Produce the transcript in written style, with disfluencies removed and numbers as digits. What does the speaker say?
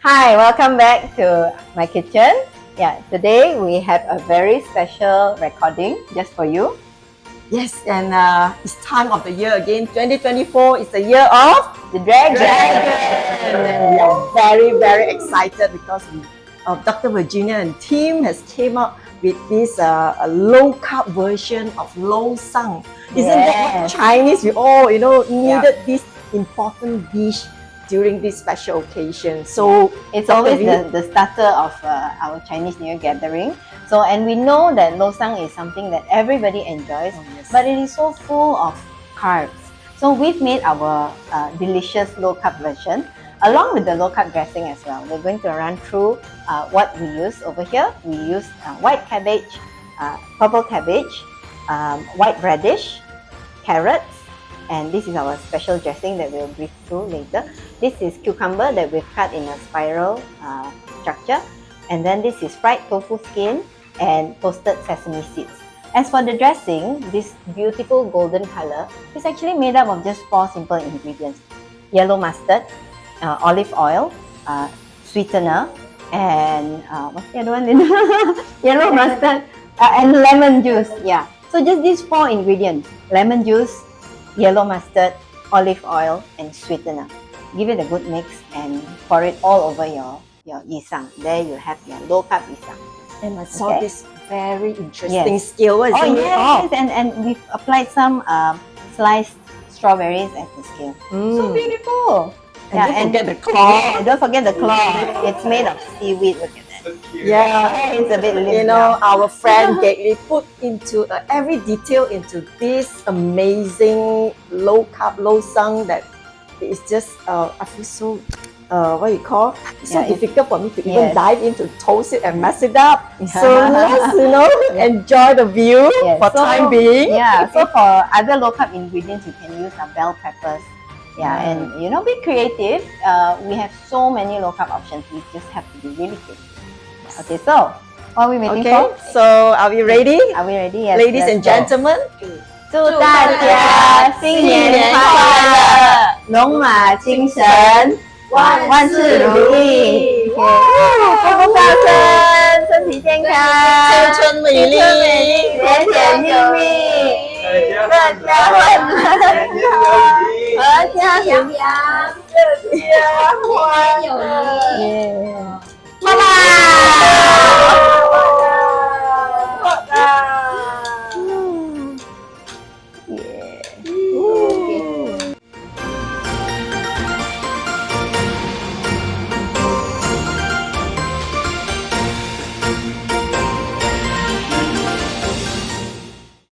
Hi, welcome back to my kitchen. Yeah, today we have a very special recording just for you. Yes, and it's time of the year again. 2024 is the year of The dragon. and we are very excited because Dr. Virginia and team has came up with this low carb version of low sang. Isn't that what Yes. Chinese we all needed this important dish during this special occasion? So It's Dr. always the starter of our Chinese New Year gathering. So, and we know that losang is something that everybody enjoys, yes. but it is so full of carbs. So we've made our delicious low carb version along with the low carb dressing as well. We're going to run through what we use over here. We use white cabbage, purple cabbage, white radish, carrots, and this is our special dressing that we'll brief through later. This is cucumber that we've cut in a spiral structure, and then this is fried tofu skin and toasted sesame seeds. As for the dressing, this beautiful golden color is actually made up of just 4 simple ingredients: yellow mustard, olive oil, sweetener, and what's the other one? Yellow mustard and lemon juice. Yeah, so just these 4 ingredients: lemon juice, yellow mustard, olive oil, and sweetener. Give it a good mix and pour it all over your yisang. There you have your low carb yisang. And I saw Okay. this very interesting Yes. skill. What is it? Yes, and we've applied some sliced strawberries at the skin. So beautiful. And don't forget the claw. Yeah, don't forget the claw. It's made of seaweed. Look at that. Yeah, It's a bit limp our friend Gately put into every detail into this amazing low carb, low sang that is just I feel so what you call it's so difficult for me to even dive into toast it and mess it up. So let's enjoy the view for time being. Yeah, so for other low carb ingredients, you can use bell peppers. Yeah, and be creative. We have so many low carb options. We just have to be really creative. Okay, so what are we waiting for? So are we ready? Are we ready? Yes. Ladies and gentlemen, 祝大家新年快乐，龙马精神，万事如意。步步高升，身体健康，青春美丽，甜甜蜜蜜，阖家欢乐，阖家平安，阖家欢乐。拜拜。